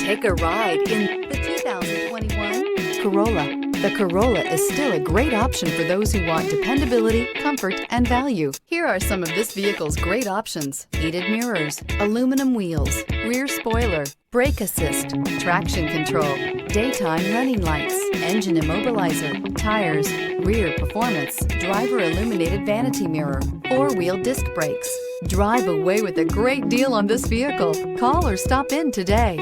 Take a ride in the 2021 Corolla. The Corolla is still a great option for those who want dependability, comfort, and value. Here are some of this vehicle's great options: heated mirrors, aluminum wheels, rear spoiler, brake assist, traction control, daytime running lights, engine immobilizer, tires, rear performance, driver illuminated vanity mirror, four-wheel disc brakes. Drive away with a great deal on this vehicle. Call or stop in today.